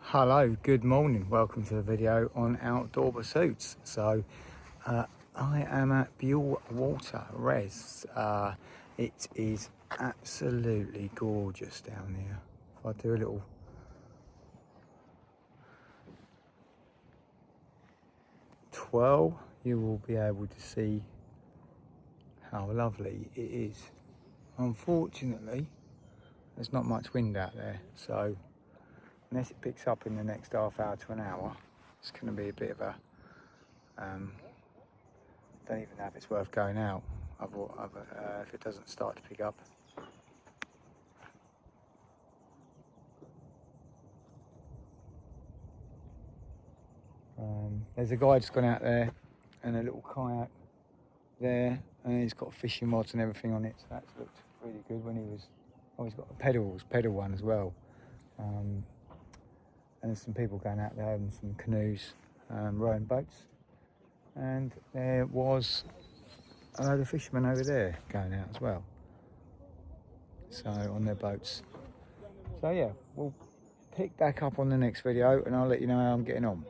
Hello, good morning, welcome to the video on outdoor pursuits. So I am at Bewlwater Res. It is absolutely gorgeous down here. If I do a little twirl, you will be able to see how lovely it is. Unfortunately, there's not much wind out there, so unless it picks up in the next half hour to an hour, it's going to be a bit of a don't even know if it's worth going out if it doesn't start to pick up. There's a guy just gone out there and a little kayak there, and he's got fishing rods and everything on it, so that's looked really good when he was. Oh, he's got a pedal one as well. And there's some people going out there and some canoes, rowing boats, and there was a load of fishermen over there going out as well, so on their boats. So yeah, we'll pick back up on the next video and I'll let you know how I'm getting on.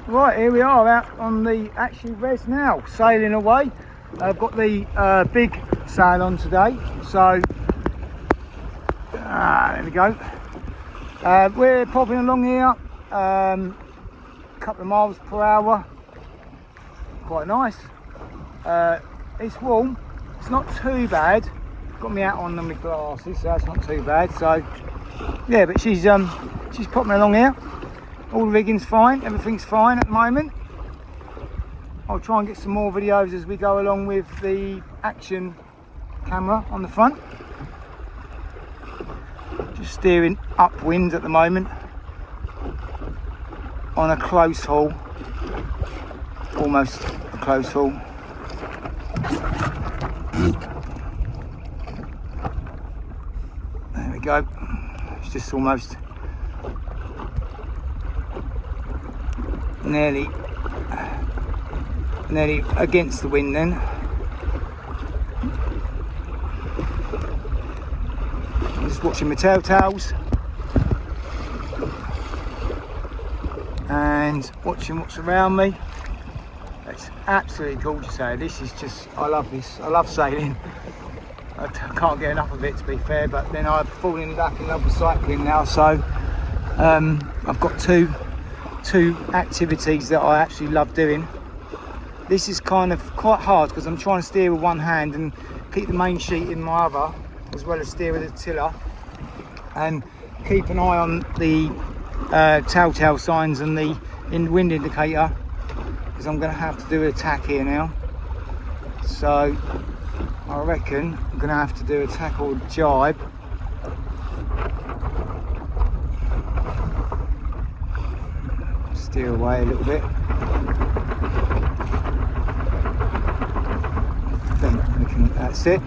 Right, here we are out on the actual res now, sailing away. I've got the big sail on today, so there we go. We're popping along here, a couple of miles per hour, quite nice. It's warm, it's not too bad. Got me out on my glasses, so that's not too bad. So yeah, but she's popping along here. All the rigging's fine, everything's fine at the moment. I'll try and get some more videos as we go along with the action camera on the front. Just steering upwind at the moment on a close haul, almost a close haul. There we go, it's just almost nearly against the wind then. I'm just watching my telltales and watching what's around me. It's absolutely gorgeous here. This is just, I love this. I love sailing. I can't get enough of it, to be fair, but then I've fallen back in love with cycling now, so I've got two activities that I actually love doing. This is kind of quite hard because I'm trying to steer with one hand and keep the main sheet in my other, as well as steer with the tiller and keep an eye on the telltale signs and the wind indicator, because I'm going to have to do a tack here now. So I reckon I'm going to have to do a tack or jibe. Steer away a little bit. That's it.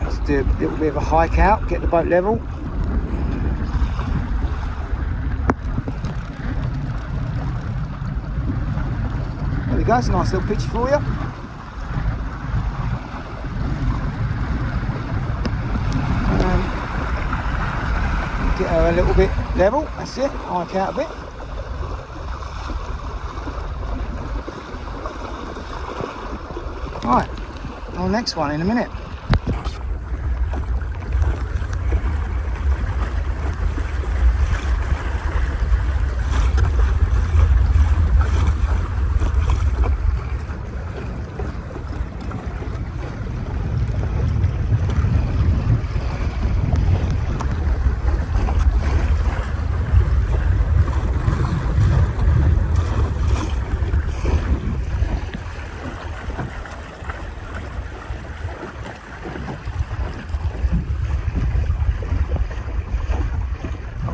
Let's do a little bit of a hike out, get the boat level. There we go, it's a nice little picture for you. Get her a little bit level, that's it, hike out a bit. Right, on the next one in a minute.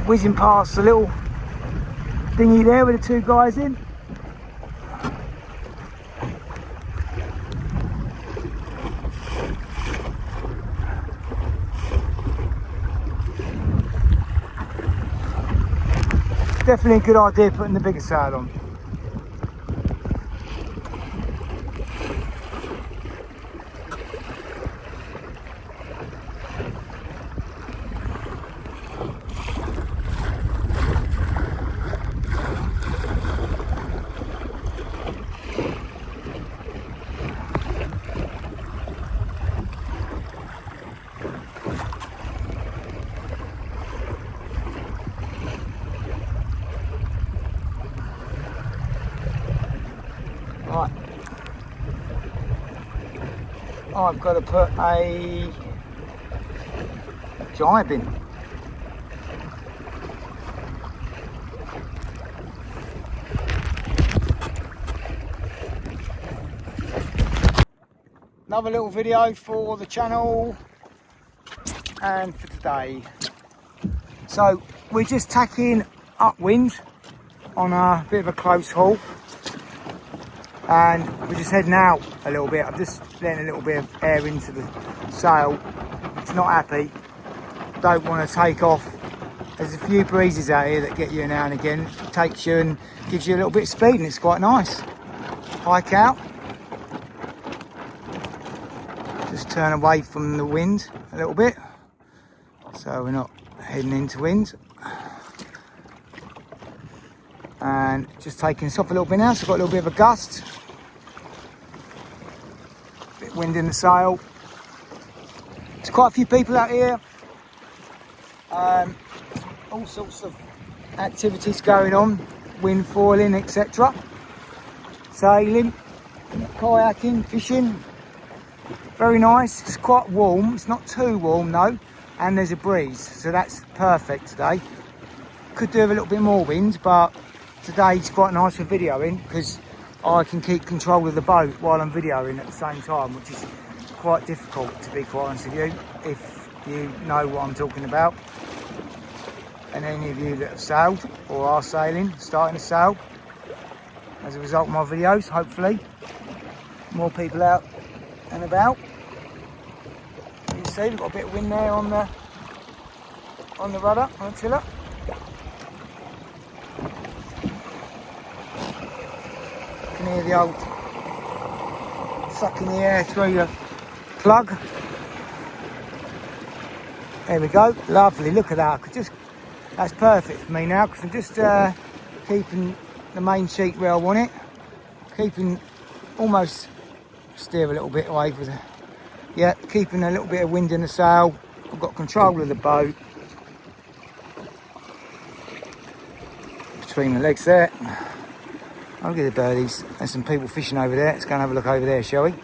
Whizzing past the little dinghy there with the two guys in. definitely a good idea putting the bigger sail on. Right, I've got to put a jibe in. Another little video for the channel and for today. So we're just tacking upwind on a bit of a close haul, and we're just heading out a little bit. I'm just letting a little bit of air into the sail. It's not happy, don't want to take off. There's a few breezes out here that get you now and again, takes you and gives you a little bit of speed, and it's quite nice. Hike out, just turn away from the wind a little bit so we're not heading into wind, and just taking us off a little bit now. So I've got a little bit of a gust, bit of wind in the sail. There's quite a few people out here, all sorts of activities going on, wind foiling, etc. Sailing, kayaking, fishing. Very nice. It's quite warm, it's not too warm though, and there's a breeze, so that's perfect today. Could do with a little bit more wind, but today's quite nice for videoing because I can keep control of the boat while I'm videoing at the same time, which is quite difficult, to be quite honest with you, if you know what I'm talking about. And any of you that have sailed or are sailing, starting to sail as a result of my videos, hopefully more people out and about. You can see we've got a bit of wind there on the rudder, on the tiller. You can hear the old sucking the air through the plug. There we go, lovely, look at that. I could just, that's perfect for me now, because I'm just keeping the main sheet where I want it, keeping almost, steer a little bit away with the, yeah, keeping a little bit of wind in the sail. I've got control of the boat between the legs there. I'll get the birdies. There's some people fishing over there. Let's go and have a look over there, shall we?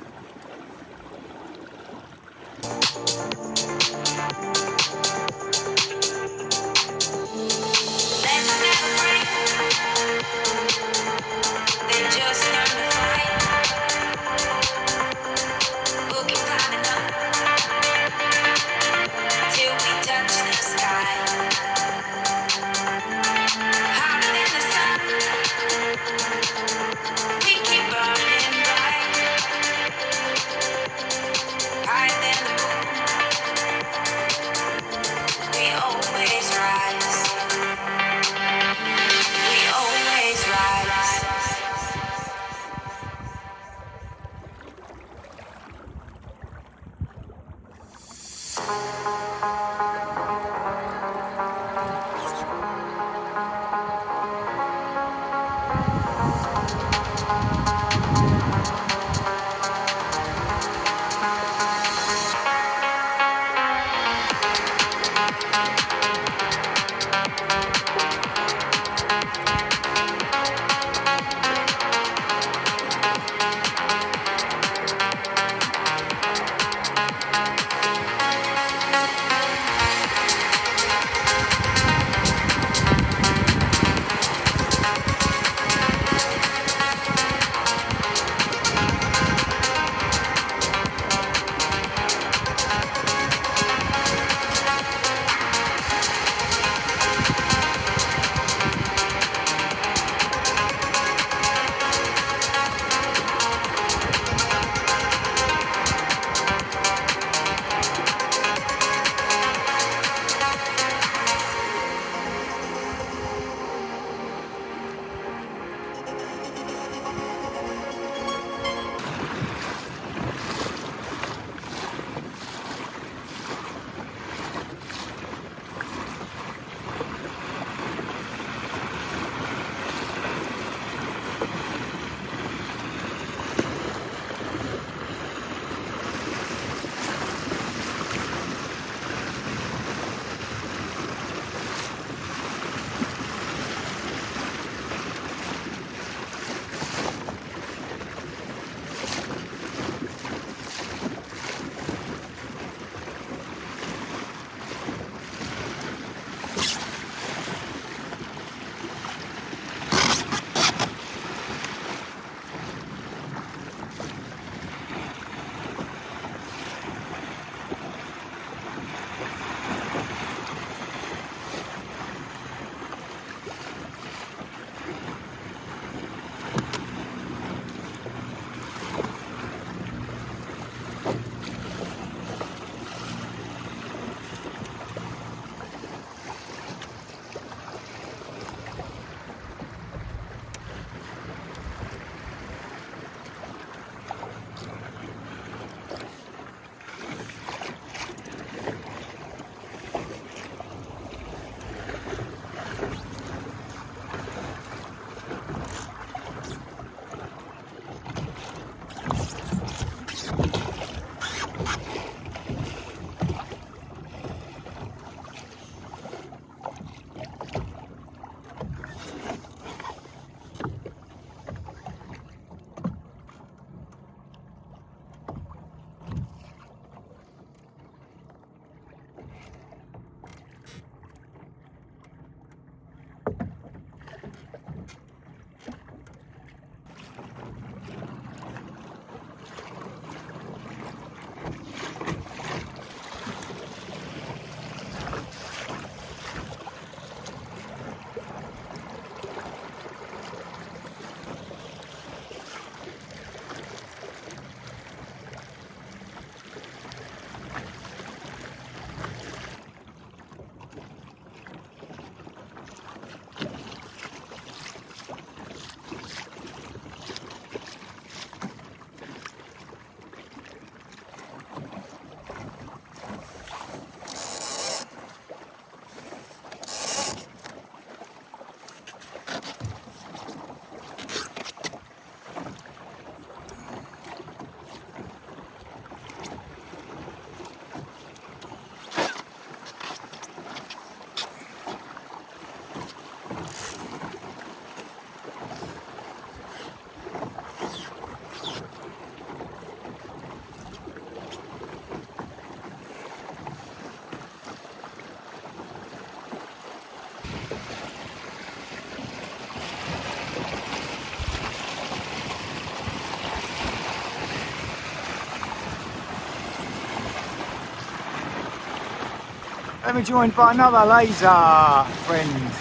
Then we're joined by another laser friend.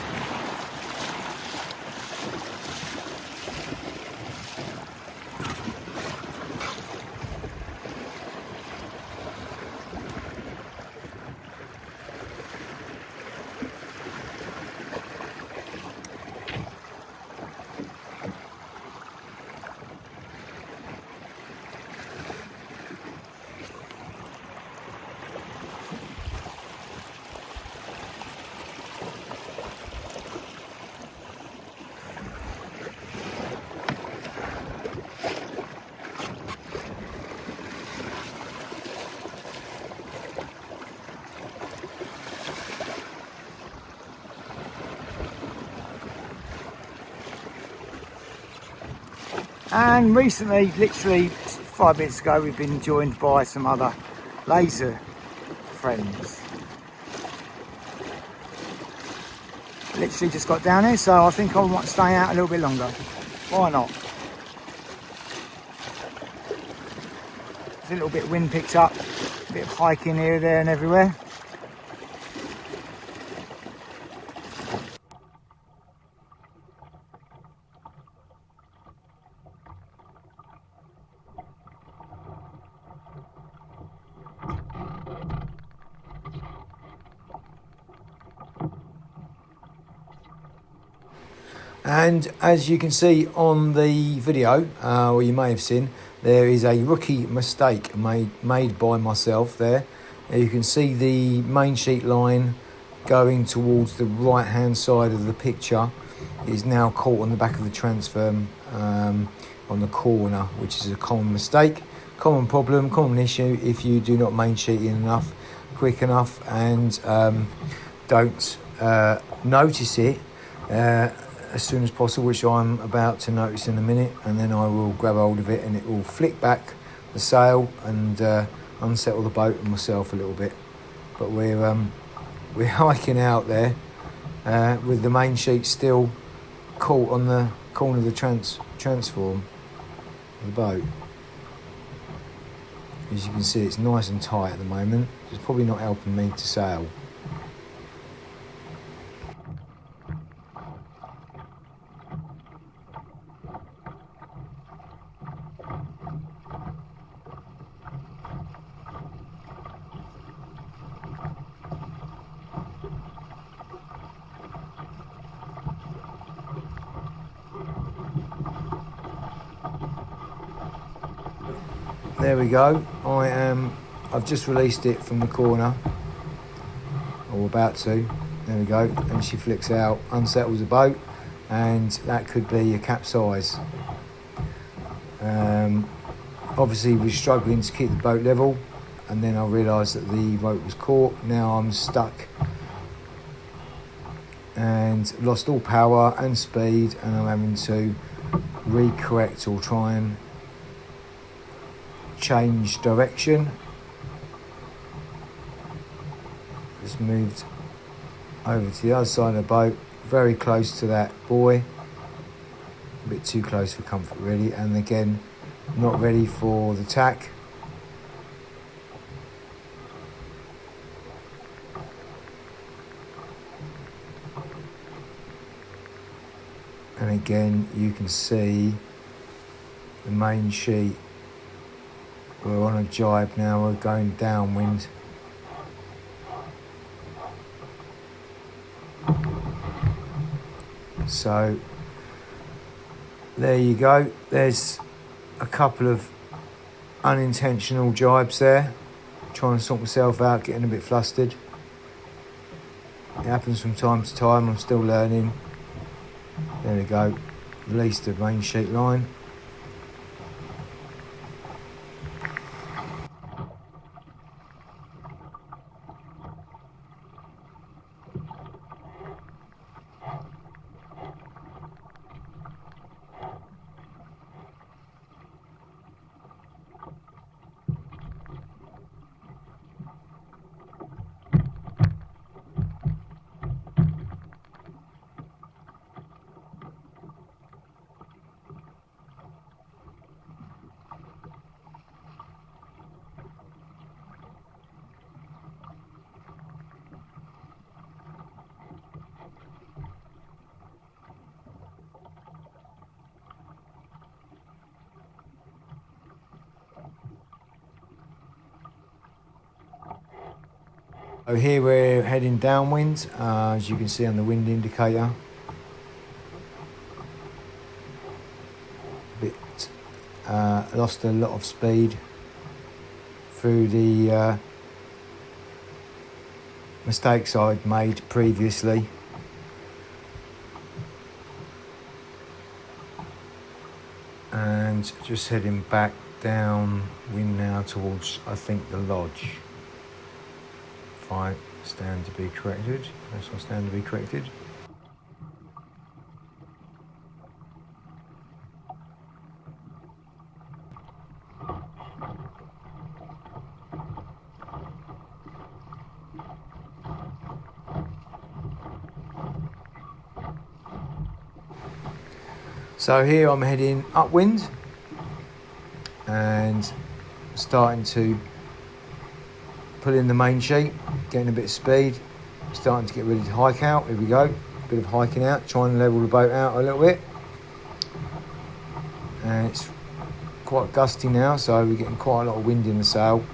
And recently, literally 5 minutes ago, we've been joined by some other laser friends. Literally just got down here, so I think I might stay out a little bit longer. Why not? There's a little bit of wind picked up, a bit of hiking here, there and everywhere. And as you can see on the video, or you may have seen, there is a rookie mistake made by myself there. You can see the main sheet line going towards the right hand side of the picture is now caught on the back of the transform on the corner, which is a common mistake, common problem, common issue if you do not main sheet in enough, quick enough, and don't notice it as soon as possible, which I'm about to notice in a minute, and then I will grab hold of it and it will flick back the sail and unsettle the boat and myself a little bit. But we're hiking out there with the main sheet still caught on the corner of the transform of the boat. As you can see, it's nice and tight at the moment. It's probably not helping me to sail. There we go. I've just released it from the corner, or about to. There we go. And she flicks out, unsettles the boat, and that could be a capsize. Obviously, we're struggling to keep the boat level, and then I realised that the rope was caught. Now I'm stuck and lost all power and speed, and I'm having to recorrect or try and change direction. Just moved over to the other side of the boat, very close to that buoy, a bit too close for comfort really, and again not ready for the tack. And again you can see the main sheet. We're on a jibe now, we're going downwind. So there you go, there's a couple of unintentional jibes there. Trying to sort myself out, getting a bit flustered. It happens from time to time, I'm still learning. There we go, release the main sheet line. So here we're heading downwind, as you can see on the wind indicator. Lost a lot of speed through the mistakes I'd made previously. And just heading back downwind now towards, I think, the lodge. If I stand to be corrected, yes, I stand to be corrected. So here I'm heading upwind and starting to pull in the main sheet, getting a bit of speed, starting to get ready to hike out. Here we go, a bit of hiking out, trying to level the boat out a little bit. And it's quite gusty now, so we're getting quite a lot of wind in the sail.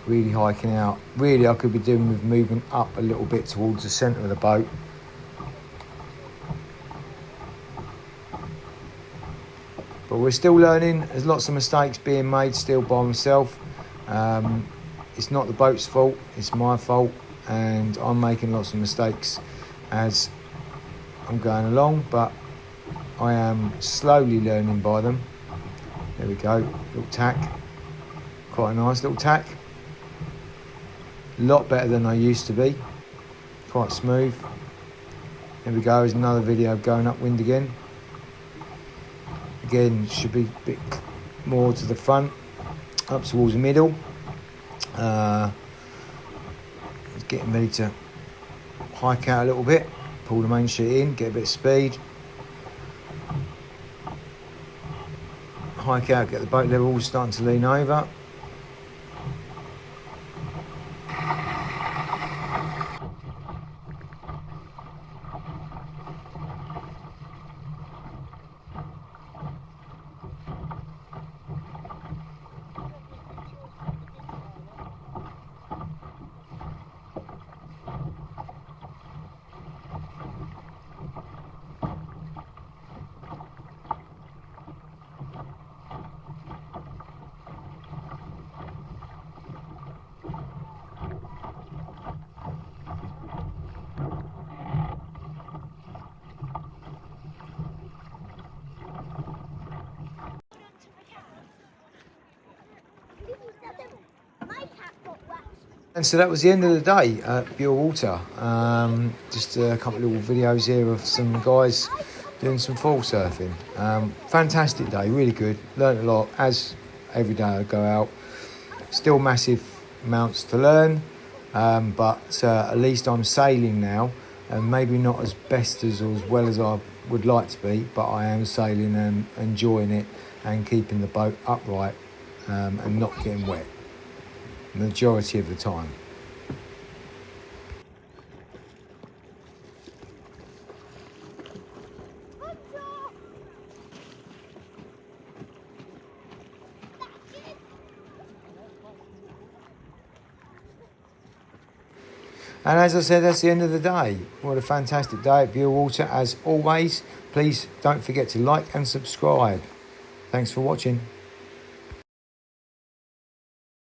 Really hiking out. Really I could be doing with moving up a little bit towards the centre of the boat. But we're still learning. There's lots of mistakes being made still by myself. It's not the boat's fault, it's my fault, and I'm making lots of mistakes as I'm going along, but I am slowly learning by them. There we go, little tack, quite a nice little tack. A lot better than I used to be, quite smooth. There we go, there's another video going upwind again. Again, should be a bit more to the front, up towards the middle. Getting ready to hike out a little bit, pull the main sheet in, get a bit of speed. hike out, get the boat level, starting to lean over. And so that was the end of the day at Bewlwater. Just a couple of little videos here of some guys doing some fall surfing. Fantastic day, really good. Learned a lot, as every day I go out. Still massive amounts to learn, but at least I'm sailing now, and maybe not as best as or as well as I would like to be, but I am sailing and enjoying it and keeping the boat upright and not getting wet the majority of the time. And as I said, that's the end of the day. What a fantastic day at Bewlwater as always. Please don't forget to like and subscribe. Thanks for watching.